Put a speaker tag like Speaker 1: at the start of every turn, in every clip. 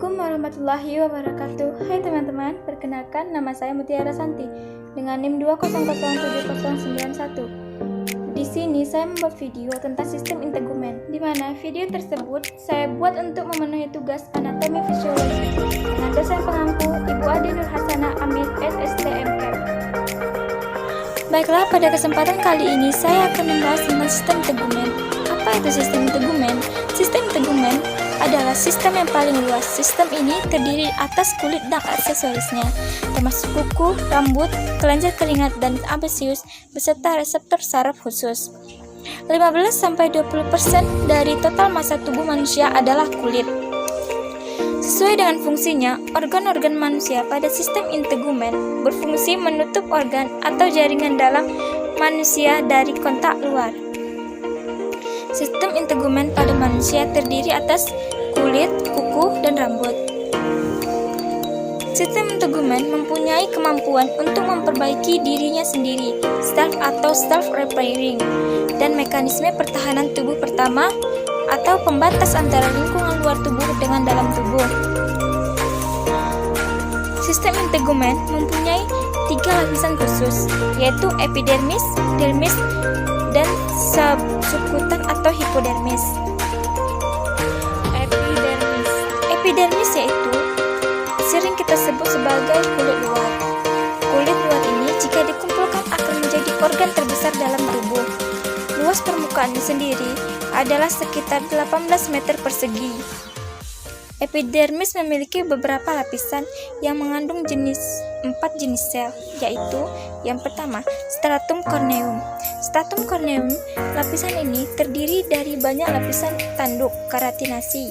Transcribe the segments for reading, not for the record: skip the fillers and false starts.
Speaker 1: Assalamualaikum warahmatullahi wabarakatuh. Hai teman-teman, perkenalkan nama saya Mutiara Santi dengan NIM 2007091. Di sini saya membuat video tentang sistem integumen, di mana video tersebut saya buat untuk memenuhi tugas anatomi fisiologi dengan dosen pengampu Ibu Ade Nur Hasana Amit SSTMK. Baiklah, pada kesempatan kali ini saya akan membahas tentang sistem integumen. Apa itu sistem integumen? Sistem integumen adalah sistem yang paling luas. Sistem ini terdiri atas kulit dan aksesorisnya, termasuk kuku, rambut, kelenjar keringat, dan ambisius, beserta reseptor saraf khusus. 15-20% dari total massa tubuh manusia adalah kulit. Sesuai dengan fungsinya, organ-organ manusia pada sistem integumen berfungsi menutup organ atau jaringan dalam manusia dari kontak luar. Sistem integumen pada manusia terdiri atas kulit, kuku, dan rambut. Sistem integumen mempunyai kemampuan untuk memperbaiki dirinya sendiri, self atau self-repairing, dan mekanisme pertahanan tubuh pertama atau pembatas antara lingkungan luar tubuh dengan dalam tubuh. Sistem integumen mempunyai 3 lapisan khusus, yaitu epidermis, dermis, dan subkutan atau hipodermis. Epidermis yaitu sering kita sebut sebagai kulit luar. Kulit luar ini jika dikumpulkan akan menjadi organ terbesar dalam tubuh. Luas permukaannya sendiri adalah sekitar 18 meter persegi. Epidermis memiliki beberapa lapisan yang mengandung 4 jenis sel, yaitu yang pertama, stratum corneum. Stratum corneum, lapisan ini terdiri dari banyak lapisan tanduk keratinasi,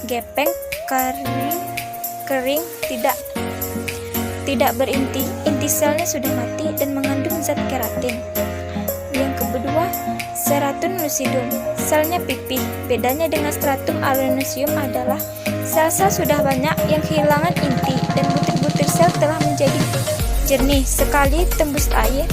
Speaker 1: gepeng, kering, tidak berinti, inti selnya sudah mati dan mengandung zat keratin. Yang kedua, stratum lucidum, selnya pipih. Bedanya dengan stratum arenosium adalah sel-sel sudah banyak yang kehilangan inti dan butir-butir sel telah menjadi jernih sekali tembus air.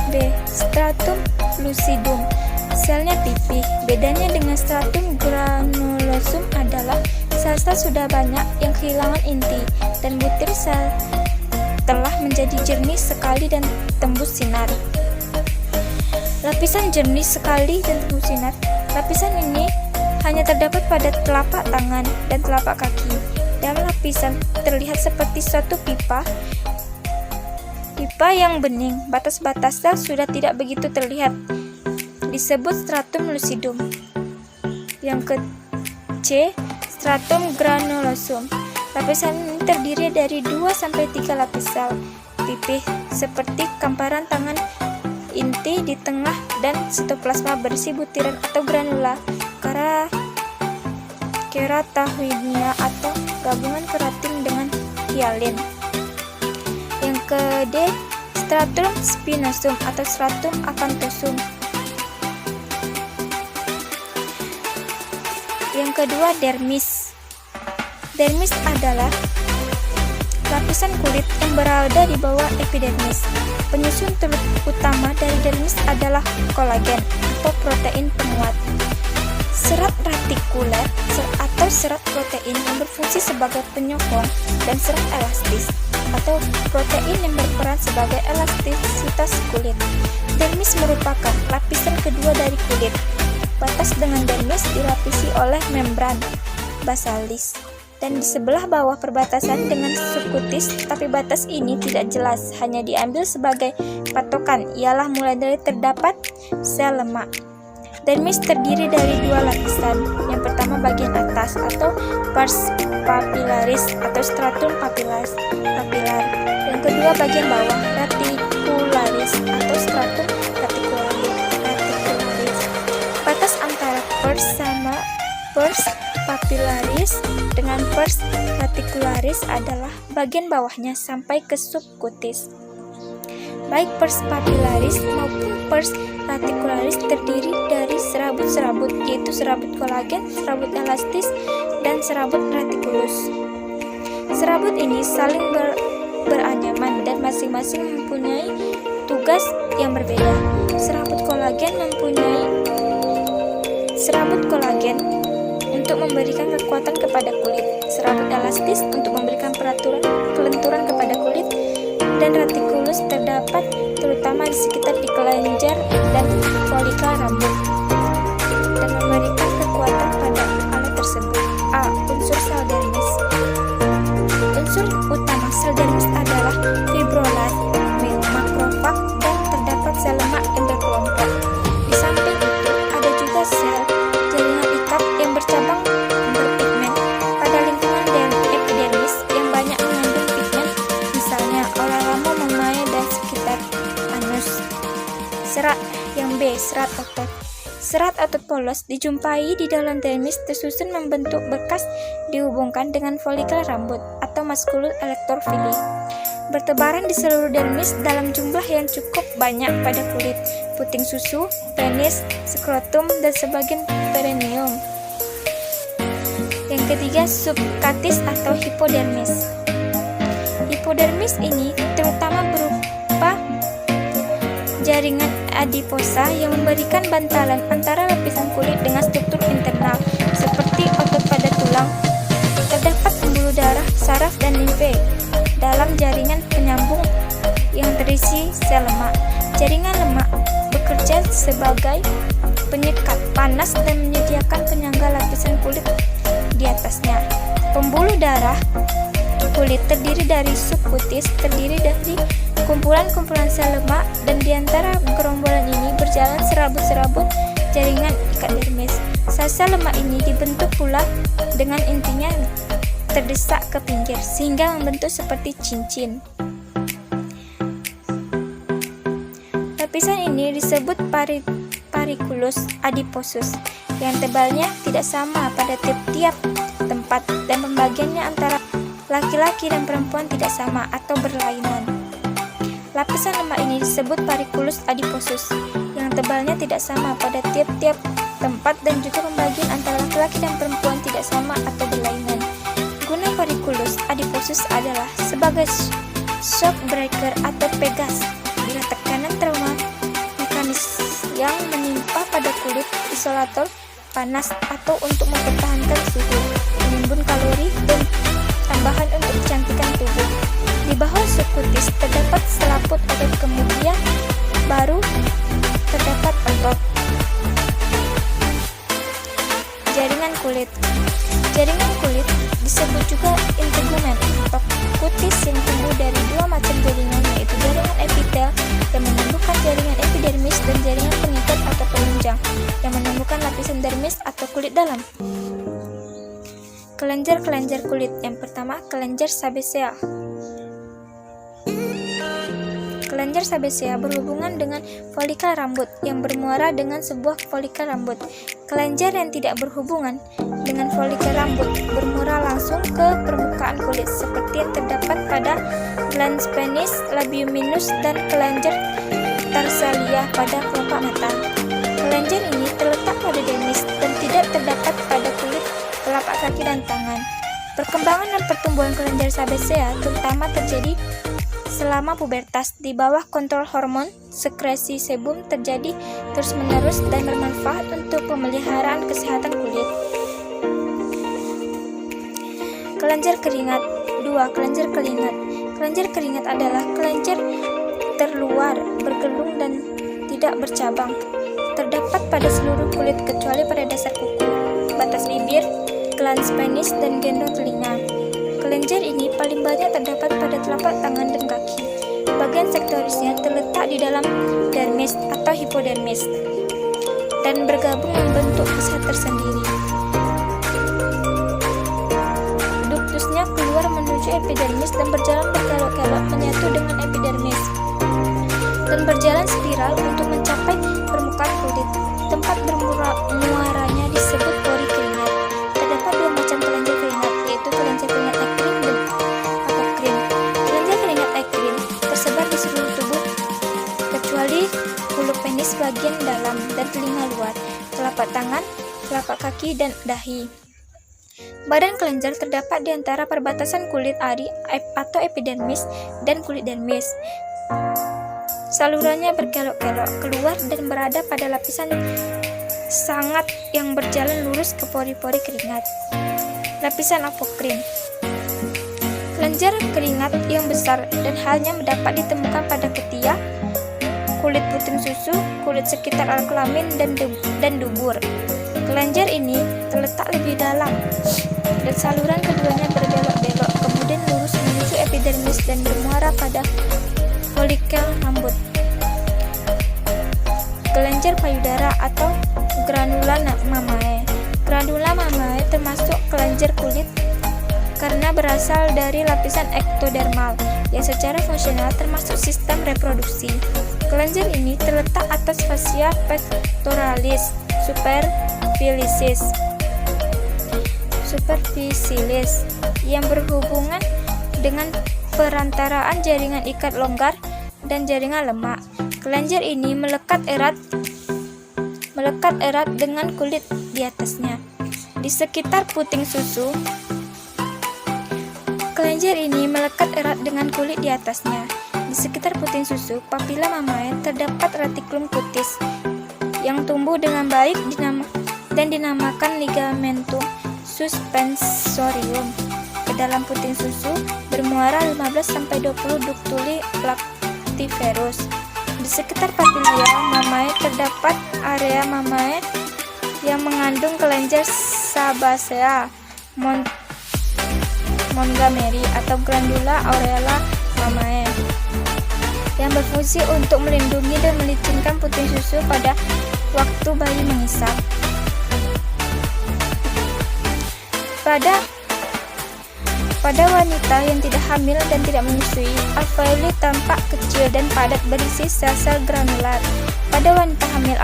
Speaker 1: B. Stratum lucidum, selnya pipih. Bedanya dengan stratum granulosum adalah sel-sel sudah banyak yang kehilangan inti dan butir sel telah menjadi jernih sekali dan tembus sinar. Lapisan jernih sekali dan tembus sinar. Lapisan ini hanya terdapat pada telapak tangan dan telapak kaki. Dalam lapisan terlihat seperti suatu pipa yang bening. Batas-batas sel sudah tidak begitu terlihat, disebut stratum lucidum. Yang ke C, stratum granulosum. Lapisan ini terdiri dari 2-3 lapis sel pipih seperti kamparan tangan, inti di tengah, dan sitoplasma berisi butiran atau granula keratohidnia atau gabungan keratin dengan hialin. Yang ke D, stratum spinosum atau stratum acanthosum. Yang kedua, dermis. Dermis adalah lapisan kulit yang berada di bawah epidermis. Penyusun utama dari dermis adalah kolagen atau protein penguat. Serat retikuler atau serat protein yang berfungsi sebagai penyokong, dan serat elastis atau protein yang berperan sebagai elastisitas kulit. Dermis merupakan lapisan kedua dari kulit. Batas dengan dermis dilapisi oleh membran basalis dan di sebelah bawah perbatasan dengan subkutis, tapi batas ini tidak jelas, hanya diambil sebagai patokan ialah mulai dari terdapat sel lemak. Dermis terdiri dari 2 lapisan. Yang pertama bagian atas atau pars papillaris atau stratum papilar. Yang kedua bagian bawah reticularis atau stratum reticularis. Batas antara pars papillaris dengan pars reticularis adalah bagian bawahnya sampai ke subkutis. Baik pars papillaris maupun pars reticularis terdiri dari serabut-serabut, yaitu serabut kolagen, serabut elastis, dan serabut retikulus. Serabut ini saling beranyaman dan masing-masing mempunyai tugas yang berbeda. Serabut kolagen untuk memberikan kekuatan kepada kulit, serabut elastis untuk memberikan kelenturan kepada kulit, dan retikulus terdapat terutama di sekitar di kelenjar dan folikel rambut dan memberikan kekuatan pada alat tersebut. A. Unsur sel dermis. Unsur utama sel dermis adalah fibrolat, makrofag, dan terdapat sel lemak yang berkelompok. Di samping itu, ada juga sel jaringan ikat yang bercabang berpigmen pada lingkungan epidermis yang banyak mengandung pigmen, misalnya aura rambut, memae, dan sekitar anus. Serat yang B. Serat otot. Serat otot polos dijumpai di dalam dermis tersusun membentuk berkas dihubungkan dengan folikel rambut atau musculus electrophyll. Bertebaran di seluruh dermis dalam jumlah yang cukup banyak pada kulit, puting susu, penis, skrotum, dan sebagian perineum. Yang ketiga, subcutis atau hipodermis. Hipodermis ini terutama berupa jaringan adiposa yang memberikan bantalan antara lapisan kulit dengan struktur internal seperti otot pada tulang. Terdapat pembuluh darah, saraf, dan limfe dalam jaringan penyambung yang terisi sel lemak. Jaringan lemak bekerja sebagai penyekat panas dan menyediakan penyangga lapisan kulit di atasnya. Pembuluh darah kulit terdiri dari subkutis, terdiri dari kumpulan-kumpulan sel lemak, dan di antara gerombolan ini berjalan serabut-serabut jaringan ikat dermis. Sel lemak ini dibentuk pula dengan intinya terdesak ke pinggir sehingga membentuk seperti cincin. Lapisan ini disebut pariculus adiposus yang tebalnya tidak sama pada tiap-tiap tempat dan pembagiannya antara laki-laki dan perempuan tidak sama atau berlainan. Lapisan lemak ini disebut pariculus adiposus yang tebalnya tidak sama pada tiap-tiap tempat dan juga pembagian antara laki-laki dan perempuan tidak sama atau berlainan. Guna pariculus adiposus adalah sebagai shock breaker atau pegas bila tekanan trauma mekanis yang menimpa pada kulit, isolator panas, atau untuk mempertahankan suhu, menimbun kalori, dan tambahan untuk kecantikan tubuh. Di bawah subkutis terdapat selaput otot, kemudian baru terdapat otot. Jaringan kulit. Jaringan kulit disebut juga integumen atau kutis yang tumbuh dari dua macam jaringan, yaitu jaringan epitel yang menumbuhkan jaringan epidermis dan jaringan pengikat atau penunjang yang menumbuhkan lapisan dermis atau kulit dalam. Kelenjar-kelenjar kulit. Yang pertama, kelenjar sebasea. Kelenjar sebasea berhubungan dengan folikel rambut yang bermuara dengan sebuah folikel rambut. Kelenjar yang tidak berhubungan dengan folikel rambut bermuara langsung ke permukaan kulit seperti yang terdapat pada glans penis, labiuminus, dan kelenjar tarsalia pada kelopak mata. Kelenjar ini terletak pada dermis dan tidak terdapat pada kulit, telapak kaki, dan tangan. Perkembangan dan pertumbuhan kelenjar sebasea terutama terjadi selama pubertas. Di bawah kontrol hormon, sekresi sebum terjadi terus-menerus dan bermanfaat untuk pemeliharaan kesehatan kulit. Kelenjar keringat. 2. Kelenjar keringat. Kelenjar keringat adalah kelenjar terluar, bergelung, dan tidak bercabang. Terdapat pada seluruh kulit kecuali pada dasar kuku, batas bibir, glans penis, dan gendong telinga. Kelenjar ini paling banyak terdapat pada telapak tangan dan kaki. Bagian sektorisnya terletak di dalam dermis atau hipodermis dan bergabung membentuk pusat tersendiri. Duktusnya keluar menuju epidermis dan berjalan berkelok-kelok menyatu dengan epidermis dan berjalan spiral untuk mencapai permukaan kulit. Tempat bermuaranya disebut pori keringat. Terdapat dua macam kelenjar keringat, yaitu kelenjar keringat ekrim dan apokrin. Kelenjar keringat ekrim tersebar di seluruh tubuh kecuali hulu penis bagian dalam dan telinga luar, telapak tangan, telapak kaki, dan dahi. Badan kelenjar terdapat di antara perbatasan kulit ari atau epidermis dan kulit dermis. Salurannya berkelok-kelok keluar dan berada pada lapisan sangat yang berjalan lurus ke pori-pori keringat. Lapisan apokrin. Kelenjar keringat yang besar dan halnya dapat ditemukan pada ketiak, kulit puting susu, kulit sekitar alat kelamin, dan dubur. Kelenjar ini terletak lebih dalam dan saluran keduanya berbelok-belok, kemudian lurus menuju epidermis dan bermuara pada folikel rambut. Kelenjar payudara atau granula mamae. Granula mamae termasuk kelenjar kulit karena berasal dari lapisan ektodermal yang secara fungsional termasuk sistem reproduksi. Kelenjar ini terletak atas fascia pectoralis superficialis yang berhubungan dengan perantaraan jaringan ikat longgar dan jaringan lemak. Kelenjar ini melekat erat dengan kulit di atasnya. Di sekitar puting susu, kelenjar ini melekat erat dengan kulit di atasnya. Di sekitar puting susu, papila mamae, terdapat retikulum kutis yang tumbuh dengan baik dan dinamakan ligamentum suspensorium. Ke dalam puting susu bermuara 15-20 ductuli lactiferus. Di sekitar papila mamae terdapat area mamae yang mengandung kelenjar Sabacea Montgomery atau glandula aureola mamae yang berfungsi untuk melindungi dan melicinkan puting susu pada waktu bayi mengisap. Pada wanita yang tidak hamil dan tidak menyusui, alveoli tampak kecil dan padat berisi sel-sel granular. Pada wanita hamil,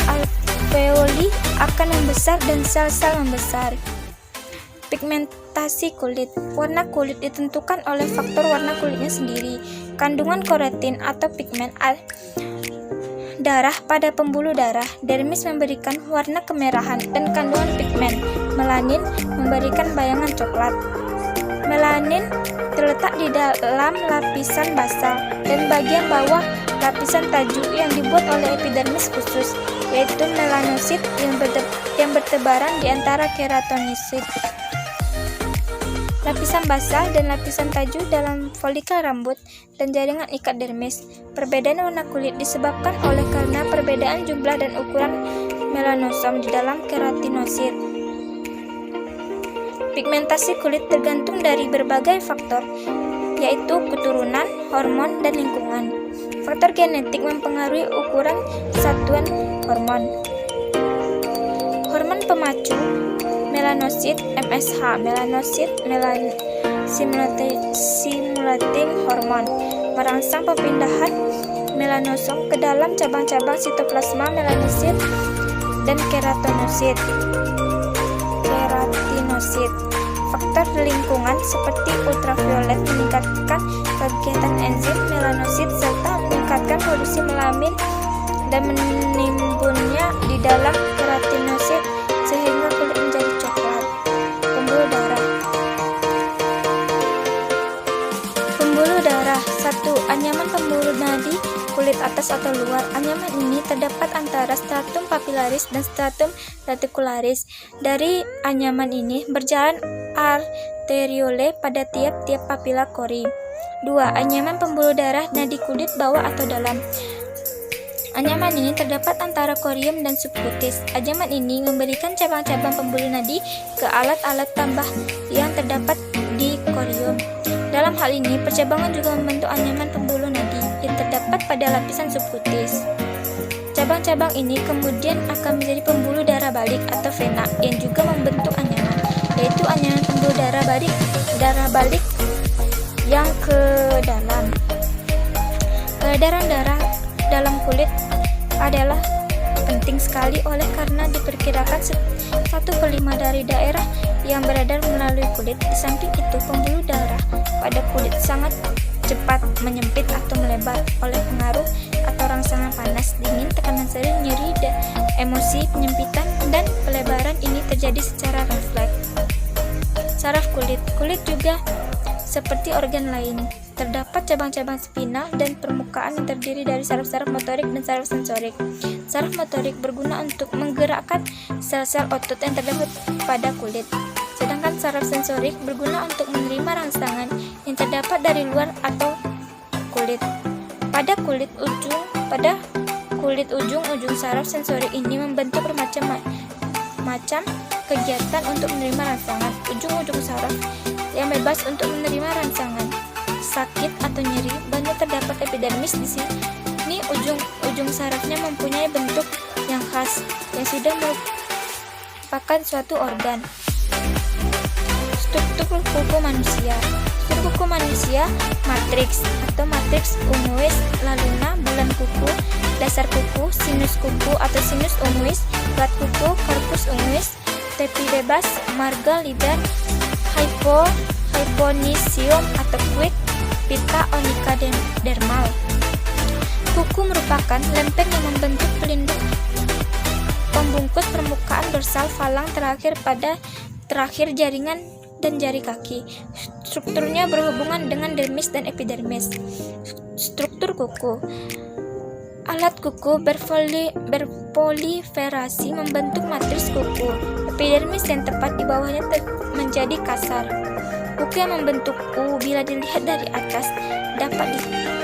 Speaker 1: alveoli akan membesar dan sel-sel membesar. Pigmentasi kulit. Warna kulit ditentukan oleh faktor warna kulitnya sendiri. Kandungan keratin atau pigmen darah pada pembuluh darah, dermis memberikan warna kemerahan dan kandungan pigmen melanin memberikan bayangan coklat. Melanin terletak di dalam lapisan basal dan bagian bawah lapisan tajuk yang dibuat oleh epidermis khusus, yaitu melanosit yang bertebaran di antara keratinosit. Lapisan basal dan lapisan tajuk dalam folikel rambut dan jaringan ikat dermis. Perbedaan warna kulit disebabkan oleh karena perbedaan jumlah dan ukuran melanosom di dalam keratinosit. Pigmentasi kulit tergantung dari berbagai faktor, yaitu keturunan, hormon, dan lingkungan. Faktor genetik mempengaruhi ukuran satuan hormon. Hormon pemacu melanosit (MSH), melanosit stimulating hormon, merangsang perpindahan melanosom ke dalam cabang-cabang sitoplasma melanosit dan keratinosit. Faktor lingkungan seperti ultraviolet meningkatkan kegiatan enzim melanosit serta meningkatkan produksi melamin dan menimbunnya di dalam keratinosit sehingga kulit menjadi coklat. Pembuluh darah. Pembuluh darah. 1. Anyaman pembuluh nadi kulit atas atau luar. Anyaman ini terdapat antara stratum papilaris dan stratum reticularis. Dari anyaman ini berjalan arteriole pada tiap-tiap papila kori. 2. Anyaman pembuluh darah nadi kulit bawah atau dalam. Anyaman ini terdapat antara korium dan subkutis. Anyaman ini memberikan cabang-cabang pembuluh nadi ke alat-alat tambah yang terdapat di korium. Dalam hal ini, percabangan juga membentuk anyaman pembuluh nadi yang terdapat pada lapisan subkutis. Cabang-cabang ini kemudian akan menjadi pembuluh darah balik atau vena yang juga membentuk anyaman, yaitu anyaman pembuluh darah balik yang ke dalam. Peredaran darah dalam kulit adalah penting sekali oleh karena diperkirakan 1/5 dari daerah yang beredar melalui kulit. Di samping itu, pembuluh darah pada kulit sangat cepat menyempit atau melebar oleh pengaruh atau rangsangan panas, dingin, tekanan sering, nyeri, emosi. Penyempitan dan pelebaran ini terjadi secara refleks. Saraf kulit. Kulit juga seperti organ lain terdapat cabang-cabang spinal dan permukaan yang terdiri dari saraf-saraf motorik dan saraf sensorik. Saraf motorik berguna untuk menggerakkan sel-sel otot yang terdapat pada kulit. Sedangkan saraf sensorik berguna untuk menerima rangsangan yang terdapat dari luar atau kulit. Pada kulit ujung-ujung saraf sensorik ini membentuk bermacam-macam kegiatan untuk menerima rangsangan. Ujung-ujung saraf yang bebas untuk menerima rangsangan. Sakit atau nyeri banyak terdapat epidermis di sini. Ujung sarafnya mempunyai bentuk yang khas yang sudah merupakan suatu organ. Struktur kuku manusia. Struktur kuku manusia matriks atau matriks unguis, laluna, bulan kuku, dasar kuku, sinus kuku atau sinus unguis, plat kuku, corpus unguis, tepi bebas, marga, lidan, hyponisium atau quick, pita onica dermal. Kuku merupakan lempeng yang membentuk pelindung pembungkus permukaan dorsal falang terakhir jaringan dan jari kaki. Strukturnya berhubungan dengan dermis dan epidermis. Struktur kuku. Alat kuku berpoliferasi membentuk matriks kuku. Epidermis yang tepat di bawahnya menjadi kasar. Kuku yang membentuk U bila dilihat dari atas dapat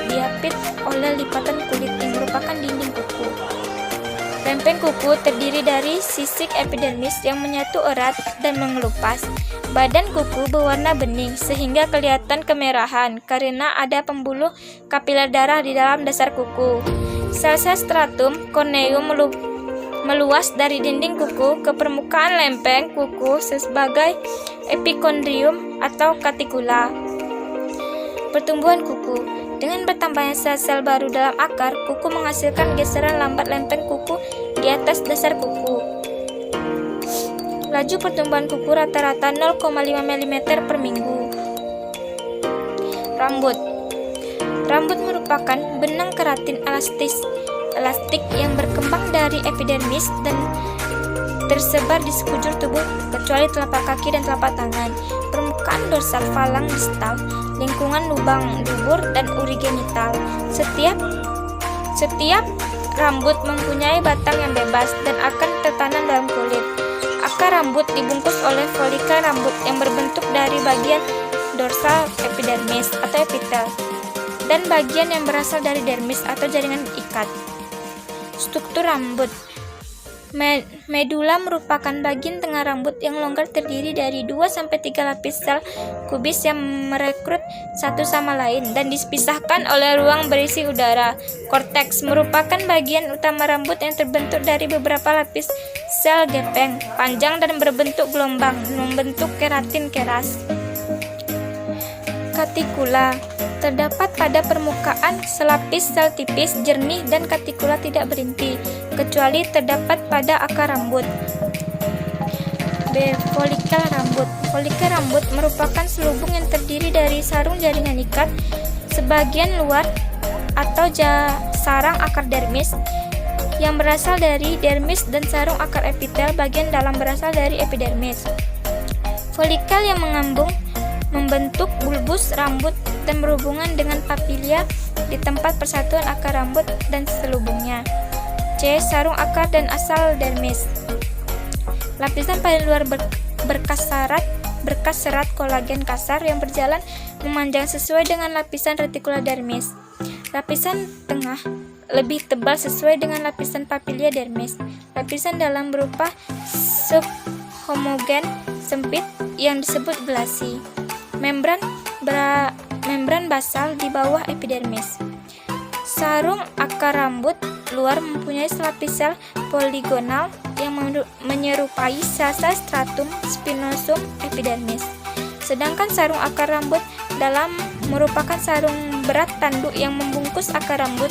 Speaker 1: diapit oleh lipatan kulit yang merupakan dinding kuku. Lempeng kuku terdiri dari sisik epidermis yang menyatu erat dan mengelupas. Badan kuku berwarna bening sehingga kelihatan kemerahan karena ada pembuluh kapiler darah di dalam dasar kuku. Sel-sel stratum corneum meluas dari dinding kuku ke permukaan lempeng kuku sebagai epikondrium atau katikula. Pertumbuhan kuku. Dengan bertambahnya sel-sel baru dalam akar, kuku menghasilkan geseran lambat lempeng kuku di atas dasar kuku. Laju pertumbuhan kuku rata-rata 0,5 mm per minggu. Rambut. Rambut merupakan benang keratin elastik yang berkembang dari epidermis dan tersebar di sekujur tubuh kecuali telapak kaki dan telapak tangan. Permukaan dorsal falang distal, lingkungan lubang dubur dan urigenital. Setiap rambut mempunyai batang yang bebas dan akan tertanam dalam kulit. Akar rambut dibungkus oleh folikel rambut yang berbentuk dari bagian dorsal epidermis atau epitel dan bagian yang berasal dari dermis atau jaringan ikat. Struktur rambut. Medula merupakan bagian tengah rambut yang longgar terdiri dari 2-3 lapis sel kubis yang merekrut satu sama lain dan dipisahkan oleh ruang berisi udara. Korteks merupakan bagian utama rambut yang terbentuk dari beberapa lapis sel gepeng, panjang dan berbentuk gelombang, membentuk keratin keras. Katikula terdapat pada permukaan selapis sel tipis, jernih dan katikula tidak berinti, kecuali terdapat pada akar rambut. B. Folikel rambut. Folikel rambut merupakan selubung yang terdiri dari sarung jaringan ikat sebagian luar atau sarang akar dermis yang berasal dari dermis dan sarung akar epitel bagian dalam berasal dari epidermis. Folikel yang mengambung membentuk bulbus rambut dan berhubungan dengan papilia di tempat persatuan akar rambut dan selubungnya. C. Sarung akar dan asal dermis. Lapisan paling luar berkas serat kolagen kasar yang berjalan memanjang sesuai dengan lapisan retikular dermis. Lapisan tengah lebih tebal sesuai dengan lapisan papilia dermis. Lapisan dalam berupa subhomogen sempit yang disebut glasi. Membran basal di bawah epidermis. Sarung akar rambut luar mempunyai selapis sel poligonal yang menyerupai sel-sel stratum spinosum epidermis. Sedangkan sarung akar rambut dalam merupakan sarung berat tanduk yang membungkus akar rambut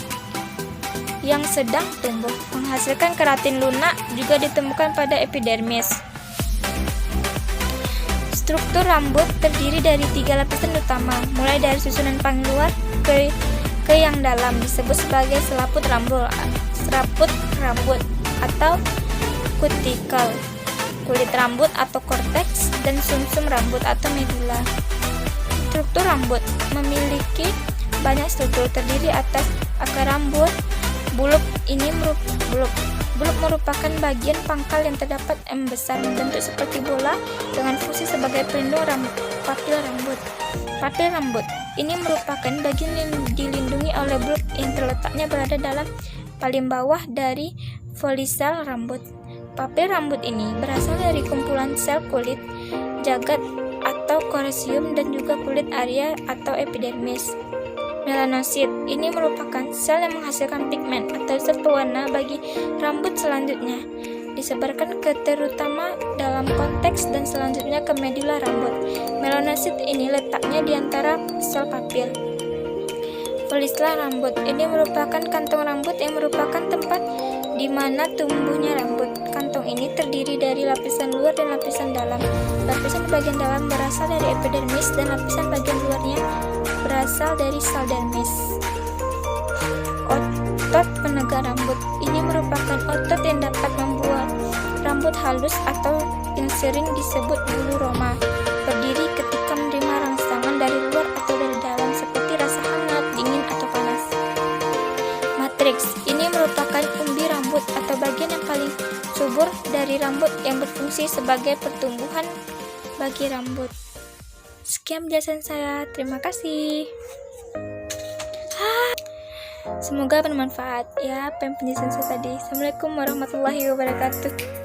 Speaker 1: yang sedang tumbuh. Menghasilkan keratin lunak juga ditemukan pada epidermis. Struktur rambut terdiri dari 3 lapisan utama, mulai dari susunan paling luar ke yang dalam, disebut sebagai serabut rambut atau kutikel, kulit rambut atau korteks, dan sumsum rambut atau medula. Struktur rambut memiliki banyak struktur, terdiri atas akar rambut. Bulb merupakan bagian pangkal yang terdapat besar, bentuk seperti bola dengan fungsi sebagai pelindung papil rambut. Papil rambut ini merupakan bagian yang dilindungi oleh bulb yang terletaknya berada dalam paling bawah dari folisel rambut. Papil rambut ini berasal dari kumpulan sel kulit jagat atau korosium dan juga kulit area atau epidermis. Melanosit ini merupakan sel yang menghasilkan pigmen atau zat pewarna bagi rambut selanjutnya disebarkan ke terutama dalam konteks dan selanjutnya ke medula rambut. Melanosit ini letaknya di antara sel papil. Folisel rambut ini merupakan kantong rambut yang merupakan tempat di mana tumbuhnya rambut. Kantong ini terdiri dari lapisan luar dan lapisan dalam. Lapisan bagian dalam berasal dari epidermis dan lapisan bagian luarnya berasal dari sel dermis. Otot penegak rambut ini merupakan otot yang dapat membuat rambut halus atau yang sering disebut bulu roma, berdiri ketika menerima rangsangan dari luar atau dari dalam seperti rasa hangat, dingin, atau panas. Matriks ini merupakan umbi rambut atau bagian yang paling subur dari rambut yang berfungsi sebagai pertumbuhan bagi rambut. Sekian penjelasan saya, terima kasih. Semoga bermanfaat ya penjelasan saya tadi. Assalamualaikum warahmatullahi wabarakatuh.